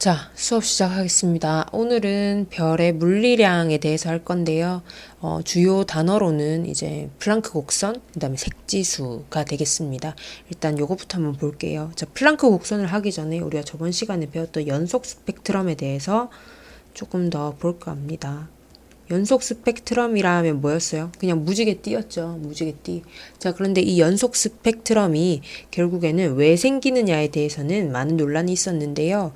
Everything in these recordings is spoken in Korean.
자, 수업 시작하겠습니다. 오늘은 별의 물리량에 대해서 할 건데요. 주요 단어로는 이제 플랑크 곡선, 그 다음에 색지수가 되겠습니다. 일단 요거부터 한번 볼게요. 자, 플랑크 곡선을 하기 전에 우리가 저번 시간에 배웠던 연속 스펙트럼에 대해서 조금 더 볼까 합니다. 연속 스펙트럼이라면 뭐였어요? 그냥 무지개 띠였죠. 무지개 띠. 자, 그런데 이 연속 스펙트럼이 결국에는 왜 생기느냐에 대해서는 많은 논란이 있었는데요.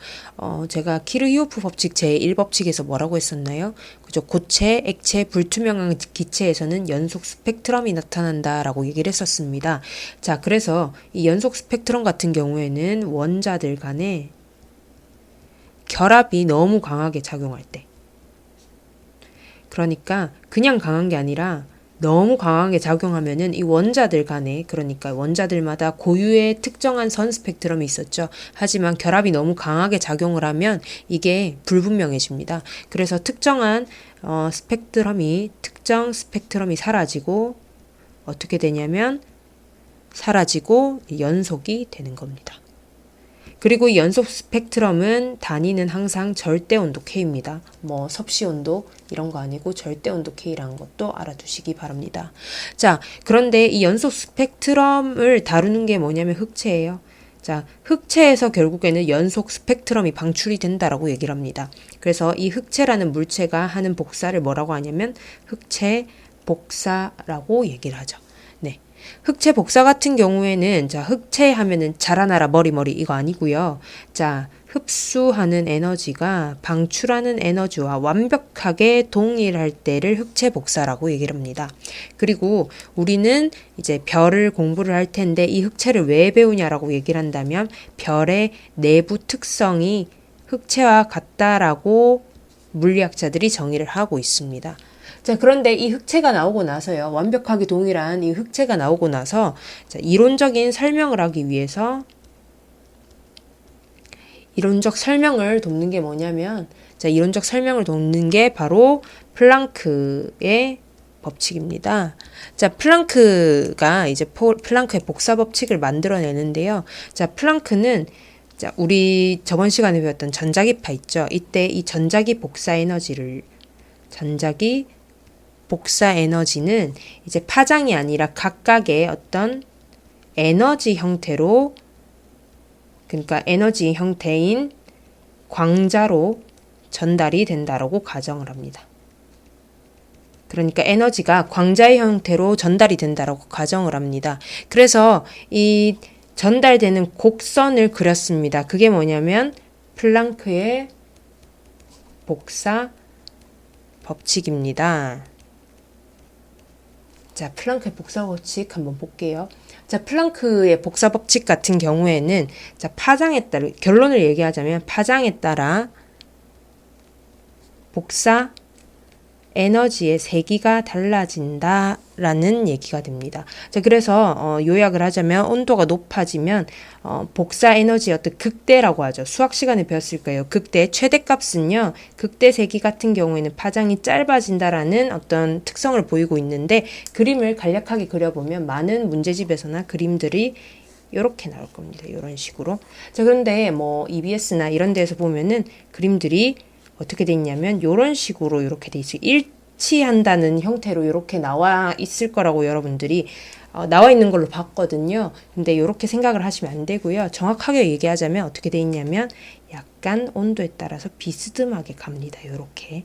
제가 키르히오프 법칙 제1법칙에서 뭐라고 했었나요? 그죠? 고체, 액체, 불투명한 기체에서는 연속 스펙트럼이 나타난다라고 얘기를 했었습니다. 자, 그래서 이 연속 스펙트럼 같은 경우에는 원자들 간에 결합이 너무 강하게 작용할 때, 그러니까 그냥 강한 게 아니라 너무 강하게 작용하면은 이 원자들 간에, 그러니까 원자들마다 고유의 특정한 선 스펙트럼이 있었죠. 하지만 결합이 너무 강하게 작용을 하면 이게 불분명해집니다. 그래서 특정 스펙트럼이 사라지고 어떻게 되냐면 사라지고 연속이 되는 겁니다. 그리고 이 연속 스펙트럼은 단위는 항상 절대 온도 K입니다. 뭐 섭씨 온도 이런 거 아니고 절대 온도 K라는 것도 알아두시기 바랍니다. 자, 그런데 이 연속 스펙트럼을 다루는 게 뭐냐면 흑체예요. 자, 흑체에서 결국에는 연속 스펙트럼이 방출이 된다라고 얘기를 합니다. 그래서 이 흑체라는 물체가 하는 복사를 뭐라고 하냐면 흑체 복사라고 얘기를 하죠. 네. 흑체 복사 같은 경우에는, 자, 흑체 하면은 자라나라 머리 이거 아니고요. 자, 흡수하는 에너지가 방출하는 에너지와 완벽하게 동일할 때를 흑체 복사라고 얘기를 합니다. 그리고 우리는 이제 별을 공부를 할 텐데 이 흑체를 왜 배우냐라고 얘기를 한다면 별의 내부 특성이 흑체와 같다라고 물리학자들이 정의를 하고 있습니다. 자, 그런데 이 흑체가 나오고 나서요. 완벽하게 동일한 이 흑체가 나오고 나서, 자, 이론적인 설명을 하기 위해서 이론적 설명을 돕는 게 뭐냐면, 자, 이론적 설명을 돕는 게 바로 플랑크의 법칙입니다. 자, 플랑크가 이제 플랑크의 복사 법칙을 만들어내는데요. 자, 플랑크는, 자, 우리 저번 시간에 배웠던 전자기파 있죠. 이때 이 전자기 복사 에너지는 이제 파장이 아니라 각각의 어떤 에너지 형태로, 그러니까 에너지 형태인 광자로 전달이 된다라고 가정을 합니다. 그러니까 에너지가 광자의 형태로 전달이 된다라고 가정을 합니다. 그래서 이 전달되는 곡선을 그렸습니다. 그게 뭐냐면 플랑크의 복사 법칙입니다. 자, 플랑크의 복사 법칙 한번 볼게요. 자, 플랑크의 복사 법칙 같은 경우에는, 자, 파장에 따라, 결론을 얘기하자면 파장에 따라 복사 에너지의 세기가 달라진다라는 얘기가 됩니다. 자, 그래서 요약을 하자면 온도가 높아지면 복사 에너지의 어떤 극대라고 하죠. 수학 시간에 배웠을 거예요. 극대 최대값은요. 극대 세기 같은 경우에는 파장이 짧아진다라는 어떤 특성을 보이고 있는데, 그림을 간략하게 그려보면 많은 문제집에서나 그림들이 이렇게 나올 겁니다. 이런 식으로. 자, 그런데 뭐 EBS나 이런 데에서 보면은 그림들이 어떻게 돼 있냐면 이런 식으로 이렇게 돼 있어요. 일치한다는 형태로 이렇게 나와 있을 거라고 여러분들이 나와 있는 걸로 봤거든요. 근데 이렇게 생각을 하시면 안 되고요. 정확하게 얘기하자면 어떻게 돼 있냐면 약간 온도에 따라서 비스듬하게 갑니다. 이렇게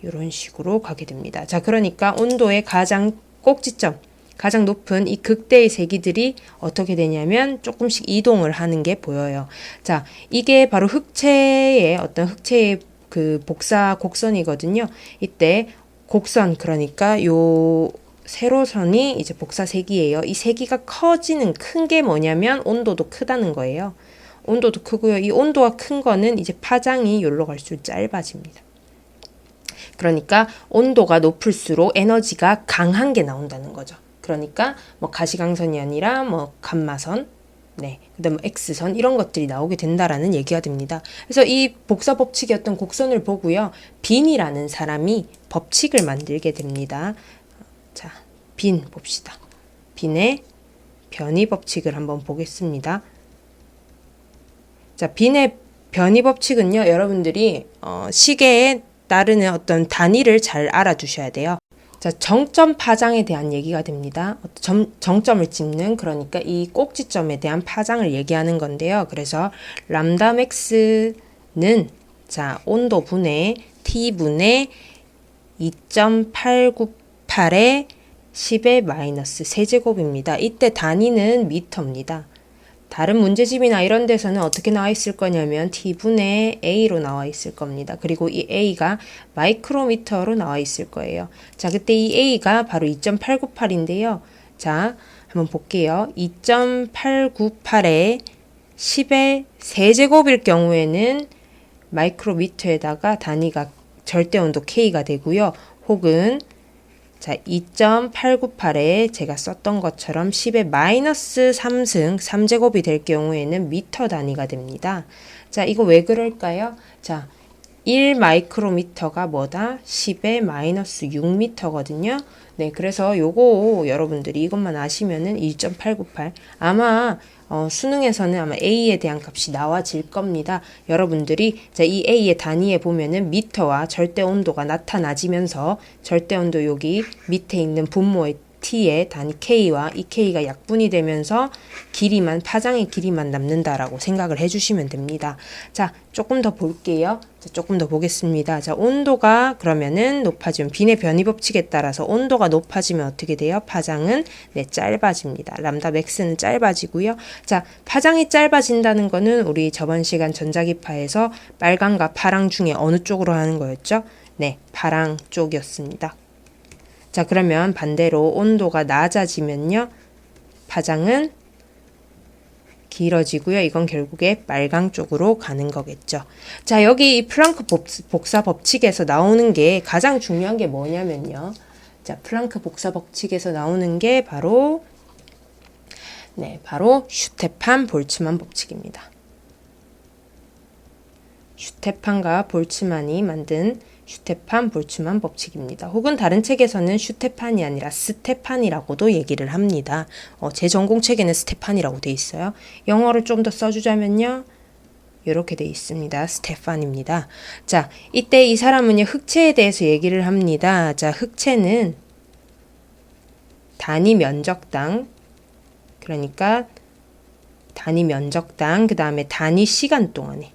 이런 식으로 가게 됩니다. 자, 그러니까 온도의 가장 꼭지점, 가장 높은 이 극대의 세기들이 어떻게 되냐면 조금씩 이동을 하는 게 보여요. 자, 이게 바로 흑체의 그 복사 곡선이거든요. 이때 곡선, 그러니까 요 세로선이 이제 복사 세기예요. 이 세기가 커지는 큰 게 뭐냐면 온도도 크다는 거예요. 온도도 크고요. 이 온도가 큰 거는 이제 파장이 여기로 갈수록 짧아집니다. 그러니까 온도가 높을수록 에너지가 강한 게 나온다는 거죠. 그러니까 뭐 가시광선이 아니라 뭐 감마선, 네, 그다음 뭐 X선 이런 것들이 나오게 된다라는 얘기가 됩니다. 그래서 이 복사 법칙이었던 곡선을 보고요, 빈이라는 사람이 법칙을 만들게 됩니다. 자, 빈 봅시다. 빈의 변이 법칙을 한번 보겠습니다. 자, 빈의 변이 법칙은요, 여러분들이 시계에 따르는 어떤 단위를 잘 알아두셔야 돼요. 자, 정점 파장에 대한 얘기가 됩니다. 정점을 찍는, 그러니까 이 꼭지점에 대한 파장을 얘기하는 건데요. 그래서 람다 맥스는 자, 온도 분의 T분의 2.898의 10의 마이너스 세제곱입니다. 이때 단위는 미터입니다. 다른 문제집이나 이런 데서는 어떻게 나와 있을 거냐면 T분의 A로 나와 있을 겁니다. 그리고 이 A가 마이크로미터로 나와 있을 거예요. 자, 그때 이 A가 바로 2.898인데요. 자, 한번 볼게요. 2.898에 10의 세제곱일 경우에는 마이크로미터에다가 단위가 절대온도 K가 되고요. 혹은 자, 2.898에 제가 썼던 것처럼 10의 마이너스 3승 3제곱이 될 경우에는 미터 단위가 됩니다. 자, 이거 왜 그럴까요? 자, 1 마이크로미터가 뭐다? 10의 마이너스 6미터거든요. 네, 그래서 요거 여러분들이 이것만 아시면은 1.898 아마 수능에서는 아마 A에 대한 값이 나와질 겁니다. 여러분들이 자, 이 A의 단위에 보면은 미터와 절대 온도가 나타나지면서 절대 온도 여기 밑에 있는 분모의 T의 단위 K와 이 K가 약분이 되면서 길이만, 파장의 길이만 남는다라고 생각을 해주시면 됩니다. 자, 조금 더 볼게요. 자, 조금 더 보겠습니다. 자, 온도가 그러면은 높아지면 빈의 변이 법칙에 따라서 온도가 높아지면 어떻게 돼요? 파장은 네, 짧아집니다. 람다 맥스는 짧아지고요. 자, 파장이 짧아진다는 거는 우리 저번 시간 전자기파에서 빨강과 파랑 중에 어느 쪽으로 하는 거였죠? 네, 파랑 쪽이었습니다. 자, 그러면 반대로 온도가 낮아지면요. 파장은 길어지고요. 이건 결국에 빨강 쪽으로 가는 거겠죠. 자, 여기 이 플랑크 복사 법칙에서 나오는 게 가장 중요한 게 뭐냐면요. 자, 플랑크 복사 법칙에서 나오는 게 바로 네, 바로 슈테판 볼츠만 법칙입니다. 슈테판과 볼츠만이 만든 슈테판 볼츠만 법칙입니다. 혹은 다른 책에서는 슈테판이 아니라 스테판이라고도 얘기를 합니다. 제 전공책에는 스테판이라고 돼 있어요. 영어를 좀 더 써주자면요. 이렇게 돼 있습니다. 스테판입니다. 자, 이때 이 사람은요, 흑체에 대해서 얘기를 합니다. 자, 흑체는 단위 면적당, 그러니까 단위 면적당, 그 다음에 단위 시간 동안에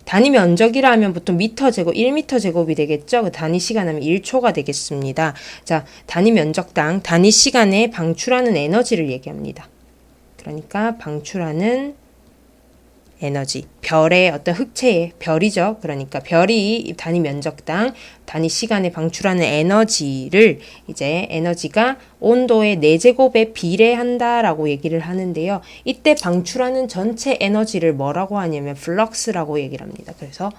단위 면적이라 하면 보통 미터 제곱, 1미터 제곱이 되겠죠? 그 단위 시간 하면 1초가 되겠습니다. 자, 단위 면적당, 단위 시간에 방출하는 에너지를 얘기합니다. 그러니까 방출하는 에너지, 별의 어떤 흑체의 별이죠. 그러니까 별이 단위 면적당, 단위 시간에 방출하는 에너지를 이제 에너지가 온도의 4제곱에 비례한다라고 얘기를 하는데요. 이때 방출하는 전체 에너지를 뭐라고 하냐면 플럭스라고 얘기를 합니다. 그래서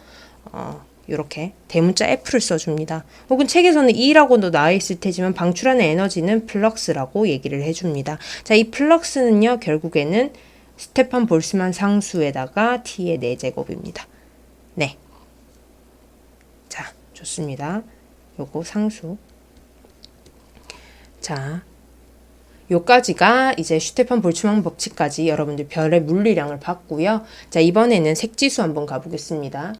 이렇게 대문자 F를 써줍니다. 혹은 책에서는 E라고도 나와 있을 테지만 방출하는 에너지는 플럭스라고 얘기를 해줍니다. 자, 이 플럭스는요, 결국에는 스테판 볼츠만 상수에다가 T의 4제곱입니다. 네. 자, 좋습니다. 요거 상수. 자, 요까지가 이제 슈테판 볼츠만 법칙까지 여러분들 별의 물리량을 봤고요. 자, 이번에는 색지수 한번 가보겠습니다.